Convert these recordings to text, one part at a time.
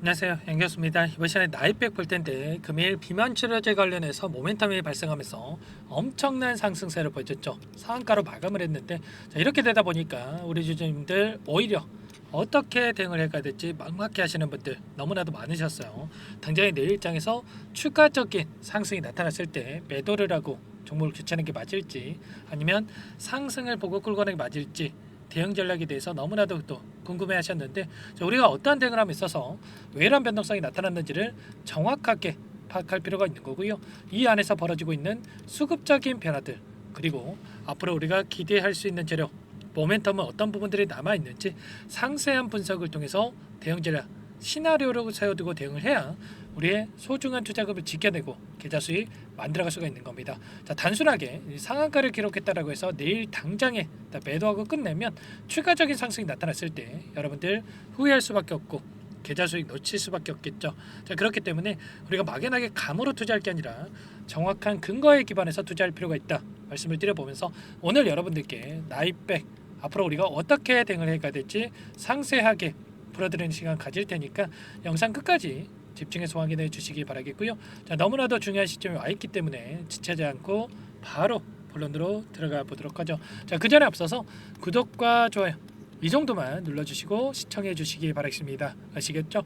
안녕하세요, 양교수입니다. 이번 시간에 나이백 볼 텐데 금일 비만 치료제 관련해서 모멘텀이 발생하면서 엄청난 상승세를 보여줬죠. 상한가로 마감을 했는데, 자, 이렇게 되다 보니까 우리 주주님들 오히려 어떻게 대응을 해야 될지 막막해 하시는 분들 너무나도 많으셨어요. 당장에 내일장에서 추가적인 상승이 나타났을 때 매도를 하고 종목을 교체하는 게 맞을지, 아니면 상승을 보고 끌고 가는 게 맞을지 대응 전략에 대해서 너무나도 또 궁금해 하셨는데, 우리가 어떠한 대응을 함에 있어서 왜 이런 변동성이 나타났는지를 정확하게 파악할 필요가 있는 거고요. 이 안에서 벌어지고 있는 수급적인 변화들, 그리고 앞으로 우리가 기대할 수 있는 재료, 모멘텀은 어떤 부분들이 남아있는지 상세한 분석을 통해서 대응 전략, 시나리오를 세워두고 대응을 해야 우리의 소중한 투자금을 지켜내고 계좌 수익 만들어갈 수가 있는 겁니다. 자, 단순하게 상한가를 기록했다라고 해서 내일 당장에 매도하고 끝내면 추가적인 상승이 나타났을 때 여러분들 후회할 수밖에 없고 계좌 수익 놓칠 수밖에 없겠죠. 자, 그렇기 때문에 우리가 막연하게 감으로 투자할 게 아니라 정확한 근거에 기반해서 투자할 필요가 있다 말씀을 드려보면서, 오늘 여러분들께 나이백 앞으로 우리가 어떻게 대응을 해가야 될지 상세하게 풀어드리는 시간 가질 테니까 영상 끝까지 집중해서 확인해 주시기 바라겠고요. 자, 너무나도 중요한 시점에 와 있기 때문에 지체하지 않고 바로 본론으로 들어가 보도록 하죠. 자, 그 전에 앞서서 구독과 좋아요 이 정도만 눌러주시고 시청해 주시기 바라겠습니다. 아시겠죠?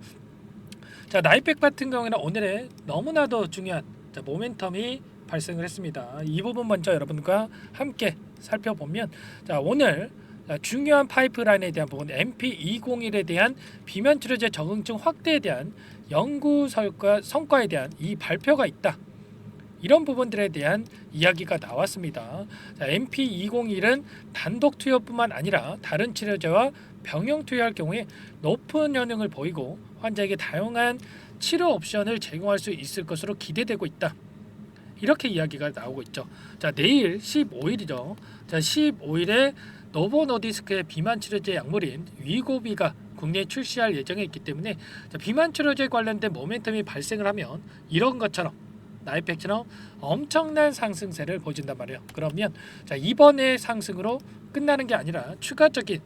자, 나이백 같은 경우에는 오늘의 너무나도 중요한 모멘텀이 발생을 했습니다. 이 부분 먼저 여러분과 함께 살펴보면, 자, 오늘 중요한 파이프라인에 대한 부분, MP201에 대한 비만 치료제 적응증 확대에 대한 연구 성과에 대한 이 발표가 있다. 이런 부분들에 대한 이야기가 나왔습니다. MP201은 단독 투여뿐만 아니라 다른 치료제와 병용 투여할 경우에 높은 효능을 보이고 환자에게 다양한 치료 옵션을 제공할 수 있을 것으로 기대되고 있다. 이렇게 이야기가 나오고 있죠. 자, 내일 15일이죠. 자, 15일에 노보노디스크의 비만 치료제 약물인 위고비가 국내에 출시할 예정에 있기 때문에, 자, 비만 치료제 관련된 모멘텀이 발생을 하면 이런 것처럼 나이백처럼 엄청난 상승세를 보여준단 말이에요. 그러면 자, 이번의 상승으로 끝나는 게 아니라 추가적인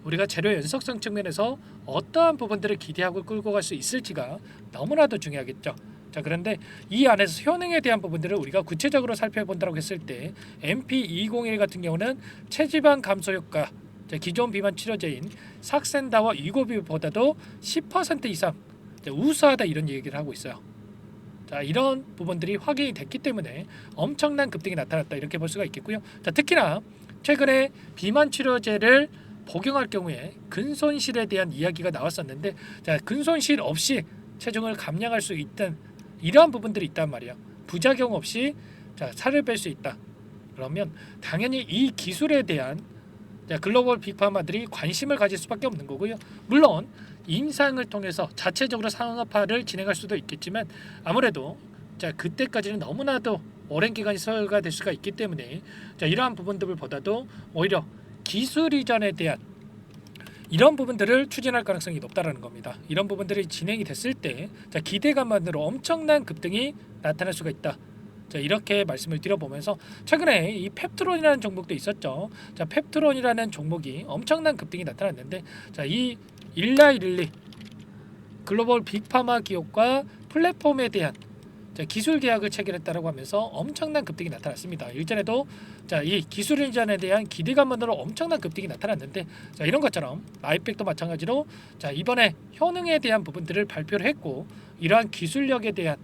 우리가 재료 연속성 측면에서 어떠한 부분들을 기대하고 끌고 갈 수 있을지가 너무나도 중요하겠죠. 자, 그런데 이 안에서 효능에 대한 부분들을 우리가 구체적으로 살펴본다고 했을 때 MP201 같은 경우는 체지방 감소 효과, 기존 비만 치료제인 삭센다와 위고비보다도 10% 이상 우수하다, 이런 얘기를 하고 있어요. 자, 이런 부분들이 확인이 됐기 때문에 엄청난 급등이 나타났다, 이렇게 볼 수가 있겠고요. 자, 특히나 최근에 비만 치료제를 복용할 경우에 근손실에 대한 이야기가 나왔었는데, 자, 근손실 없이 체중을 감량할 수 있던 이러한 부분들이 있단 말이에요. 부작용 없이 자, 살을 뺄 수 있다. 그러면 당연히 이 기술에 대한 글로벌 빅파마들이 관심을 가질 수밖에 없는 거고요. 물론 임상을 통해서 자체적으로 상업화를 진행할 수도 있겠지만, 아무래도 자, 그때까지는 너무나도 오랜 기간이 소요가 될 수가 있기 때문에, 자, 이러한 부분들보다도 오히려 기술 이전에 대한 이런 부분들을 추진할 가능성이 높다라는 겁니다. 이런 부분들이 진행이 됐을 때, 자, 기대감만으로 엄청난 급등이 나타날 수가 있다. 자, 이렇게 말씀을 드려보면서 최근에 이 펩트론이라는 종목도 있었죠. 자, 펩트론이라는 종목이 엄청난 급등이 나타났는데, 자, 이 일라이릴리 글로벌 빅파마 기업과 플랫폼에 대한 기술 계약을 체결했다라고 하면서 엄청난 급등이 나타났습니다. 일전에도 자, 이 기술 인전에 대한 기대감만으로 엄청난 급등이 나타났는데, 자, 이런 것처럼 나이백도 마찬가지로 자, 이번에 효능에 대한 부분들을 발표를 했고, 이러한 기술력에 대한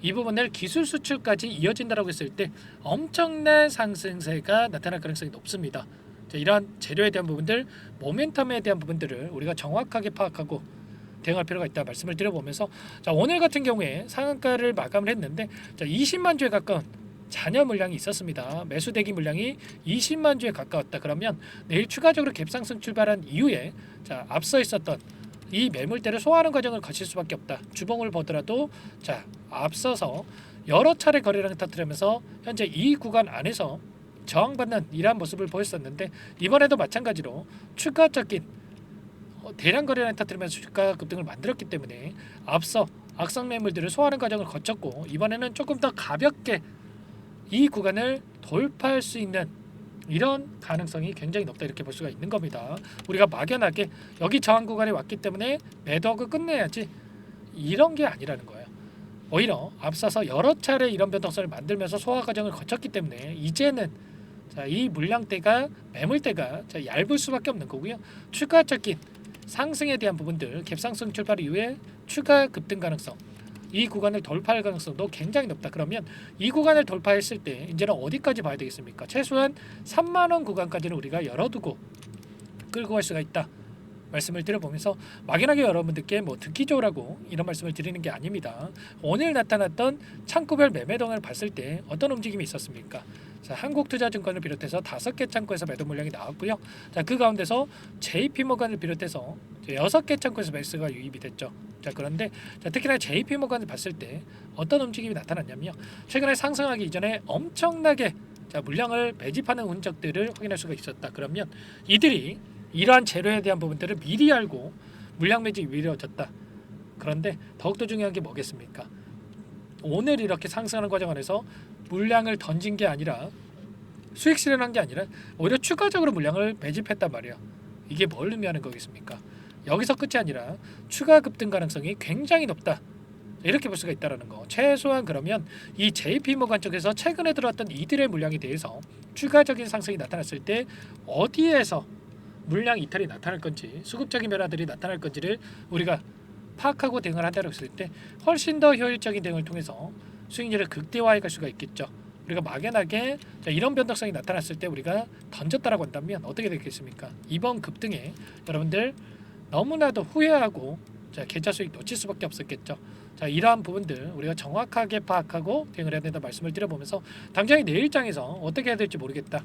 이 부분을 기술 수출까지 이어진다라고 했을 때 엄청난 상승세가 나타날 가능성이 높습니다. 자, 이러한 재료에 대한 부분들, 모멘텀에 대한 부분들을 우리가 정확하게 파악하고 대응할 필요가 있다 말씀을 드려보면서, 자, 오늘 같은 경우에 상한가를 마감을 했는데, 자, 20만 주에 가까운 잔여 물량이 있었습니다. 매수 대기 물량이 20만 주에 가까웠다. 그러면 내일 추가적으로 갭상승 출발한 이후에 자, 앞서 있었던 이 매물대를 소화하는 과정을 거칠 수밖에 없다. 주봉을 보더라도 자, 앞서서 여러 차례 거래량을 터뜨리면서 현재 이 구간 안에서 저항받는 이러한 모습을 보였었는데, 이번에도 마찬가지로 추가적인 대량 거래량을 터뜨리면서 주가 급등을 만들었기 때문에 앞서 악성 매물들을 소화하는 과정을 거쳤고, 이번에는 조금 더 가볍게 이 구간을 돌파할 수 있는 이런 가능성이 굉장히 높다 이렇게 볼 수가 있는 겁니다. 우리가 막연하게 여기 저항 구간에 왔기 때문에 매도하고 끝내야지 이런 게 아니라는 거예요. 오히려 앞서서 여러 차례 이런 변동성을 만들면서 소화 과정을 거쳤기 때문에 이제는 자, 이 물량대가 매물대가 자, 얇을 수밖에 없는 거고요. 추가적인 상승에 대한 부분들 갭상승 출발 이후에 추가 급등 가능성 이 구간을 돌파할 가능성도 굉장히 높다. 그러면 이 구간을 돌파했을 때 이제는 어디까지 봐야 되겠습니까? 최소한 3만원 구간까지는 우리가 열어두고 끌고 갈 수가 있다. 말씀을 드려보면서 막연하게 여러분들께 뭐 듣기 좋으라고 이런 말씀을 드리는 게 아닙니다. 오늘 나타났던 창구별 매매동을 봤을 때 어떤 움직임이 있었습니까? 자, 한국투자증권을 비롯해서 5개 창구에서 매도 물량이 나왔고요. 자, 그 가운데서 JP모건을 비롯해서 6개 창구에서 매수가 유입이 됐죠. 자, 그런데 자, 특히나 JP모건을 봤을 때 어떤 움직임이 나타났냐면요. 최근에 상승하기 이전에 엄청나게 자, 물량을 매집하는 흔적들을 확인할 수가 있었다. 그러면 이들이 이러한 재료에 대한 부분들을 미리 알고 물량 매집이 이루어졌다. 그런데 더욱더 중요한 게 뭐겠습니까? 오늘 이렇게 상승하는 과정 안에서 물량을 던진 게 아니라 수익 실현한 게 아니라 오히려 추가적으로 물량을 매집했단 말이에요. 이게 뭘 의미하는 거겠습니까? 여기서 끝이 아니라 추가 급등 가능성이 굉장히 높다. 이렇게 볼 수가 있다는 거. 최소한 그러면 이 JP모건 쪽에서 최근에 들어왔던 이들의 물량에 대해서 추가적인 상승이 나타났을 때 어디에서 물량 이탈이 나타날 건지 수급적인 변화들이 나타날 건지를 우리가 파악하고 대응을 한다고 했을 때 훨씬 더 효율적인 대응을 통해서 수익률을 극대화해 갈 수가 있겠죠. 우리가 막연하게 이런 변동성이 나타났을 때 우리가 던졌다라고 한다면 어떻게 되겠습니까? 이번 급등에 여러분들 너무나도 후회하고 계좌 수익 놓칠 수밖에 없었겠죠. 자, 이러한 부분들 우리가 정확하게 파악하고 대응을 해야 된다 말씀을 드려보면서 당장의 내일장에서 어떻게 해야 될지 모르겠다.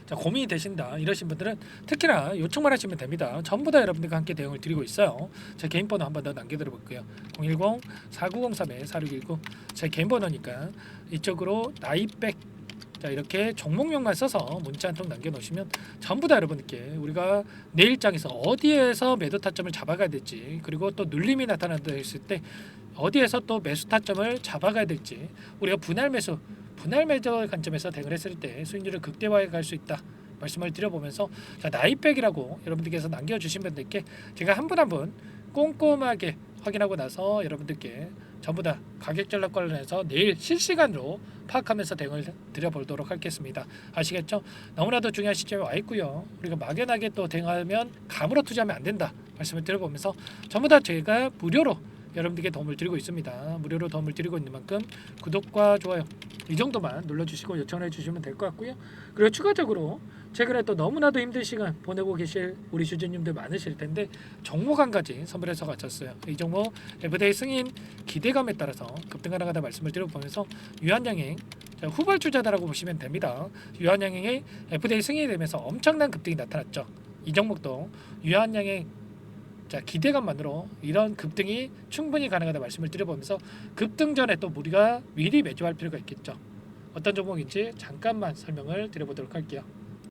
자, 고민이 되신다 이러신 분들은 특히나 요청만 하시면 됩니다. 전부 다 여러분들과 함께 대응을 드리고 있어요. 제 개인 번호 한 번 더 남겨드려 볼게요. 010-4903-4619 제 개인 번호니까 이쪽으로 나이백 자, 이렇게 종목명만 써서 문자 한 통 남겨놓으시면 전부 다 여러분께 우리가 내일장에서 어디에서 매도 타점을 잡아가야 될지 그리고 또 눌림이 나타난다 했을 때 어디에서 또 매수 타점을 잡아가야 될지 우리가 분할 매저 관점에서 대응을 했을 때 수익률을 극대화해 갈 수 있다 말씀을 드려보면서 자, 나이백이라고 여러분들께서 남겨주신 분들께 제가 한 분 한 분 꼼꼼하게 확인하고 나서 여러분들께 전부 다 가격 전략 관련해서 내일 실시간으로 파악하면서 대응을 드려보도록 하겠습니다. 아시겠죠? 너무나도 중요한 시점에 와 있고요. 우리가 막연하게 또 대응하면 감으로 투자하면 안 된다 말씀을 드려보면서 전부 다 제가 무료로 여러분들께 도움을 드리고 있습니다. 무료로 도움을 드리고 있는 만큼 구독과 좋아요 이 정도만 눌러주시고 요청해 주시면 될 것 같고요. 그리고 추가적으로 최근에 또 너무나도 힘든 시간 보내고 계실 우리 주주님들 많으실 텐데 종목 한 가지 선물해서 가졌어요. 이 종목 FDA 승인 기대감에 따라서 급등하나가다 말씀을 드려보면서 유한양행 후발주자다라고 보시면 됩니다. 유한양행의 FDA 승인이 되면서 엄청난 급등이 나타났죠. 이 종목도 유한양행 자, 기대감만으로 이런 급등이 충분히 가능하다 말씀을 드려보면서 급등 전에 또 우리가 미리 매수할 필요가 있겠죠. 어떤 종목인지 잠깐만 설명을 드려보도록 할게요.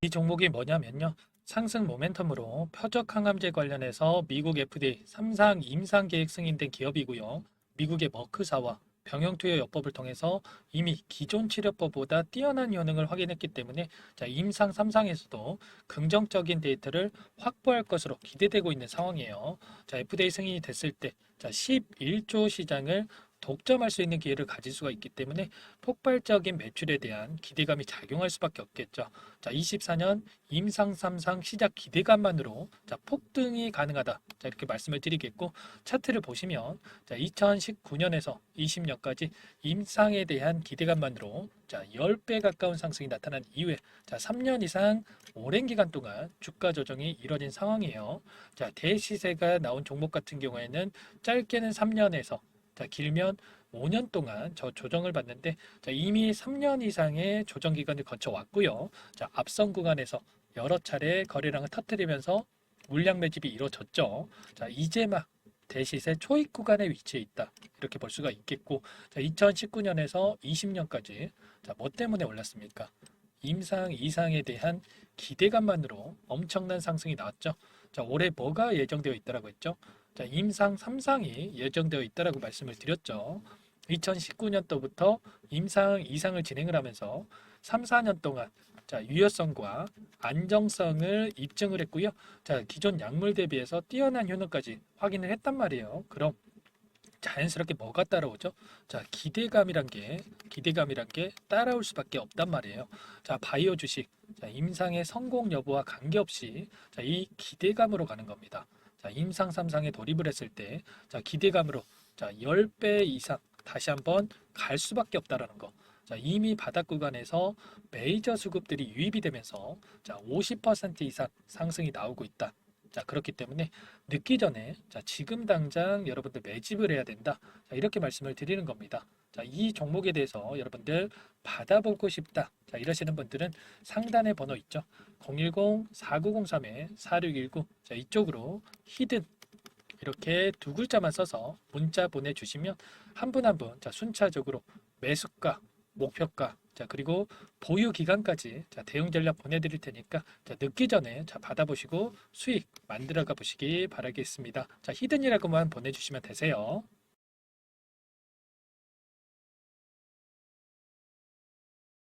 이 종목이 뭐냐면요. 상승 모멘텀으로 표적 항암제 관련해서 미국 FDA 3상 임상 계획 승인된 기업이고요. 미국의 머크사와 병용투여 요법을 통해서 이미 기존 치료법보다 뛰어난 효능을 확인했기 때문에 자, 임상 3상에서도 긍정적인 데이터를 확보할 것으로 기대되고 있는 상황이에요. 자, FDA 승인이 됐을 때 자, 11조 시장을 독점할 수 있는 기회를 가질 수가 있기 때문에 폭발적인 매출에 대한 기대감이 작용할 수밖에 없겠죠. 자, 24년 임상 3상 시작 기대감만으로 자, 폭등이 가능하다. 자, 이렇게 말씀을 드리겠고 차트를 보시면 자, 2019년에서 20년까지 임상에 대한 기대감만으로 자, 10배 가까운 상승이 나타난 이후에 자, 3년 이상 오랜 기간 동안 주가 조정이 이뤄진 상황이에요. 자, 대시세가 나온 종목 같은 경우에는 짧게는 3년에서 자, 길면 5년 동안 저 조정을 받는데 자, 이미 3년 이상의 조정 기간을 거쳐 왔고요. 자, 앞선 구간에서 여러 차례 거래량을 터뜨리면서 물량 매집이 이루어졌죠. 자, 이제 막 대시세 초입 구간에 위치해 있다. 이렇게 볼 수가 있겠고 자, 2019년에서 20년까지 자, 뭐 때문에 올랐습니까? 임상 이상에 대한 기대감만으로 엄청난 상승이 나왔죠. 자, 올해 뭐가 예정되어 있다라고 했죠? 자, 임상 3상이 예정되어 있다라고 말씀을 드렸죠. 2019년도부터 임상 2상을 진행을 하면서 3, 4년 동안 자, 유효성과 안정성을 입증을 했고요. 자, 기존 약물 대비해서 뛰어난 효능까지 확인을 했단 말이에요. 그럼 자연스럽게 뭐가 따라오죠? 자, 기대감이란 게 따라올 수밖에 없단 말이에요. 자, 바이오 주식, 자, 임상의 성공 여부와 관계없이 자, 이 기대감으로 가는 겁니다. 자, 임상 3상에 돌입을 했을 때, 자, 기대감으로 자, 10배 이상 다시 한번 갈 수밖에 없다라는 거. 자, 이미 바닥 구간에서 메이저 수급들이 유입이 되면서 자, 50% 이상 상승이 나오고 있다. 자, 그렇기 때문에 늦기 전에 자, 지금 당장 여러분들 매집을 해야 된다. 자, 이렇게 말씀을 드리는 겁니다. 자, 이 종목에 대해서 여러분들 받아보고 싶다. 자, 이러시는 분들은 상단에 번호 있죠. 010-4903-4619. 자, 이쪽으로 히든 이렇게 두 글자만 써서 문자 보내주시면 한 분 한 분 자, 순차적으로 매수가, 목표가, 자, 그리고 보유 기간까지 자, 대응 전략 보내드릴 테니까 자, 늦기 전에 자, 받아보시고 수익 만들어가 보시기 바라겠습니다. 자, 히든이라고만 보내주시면 되세요.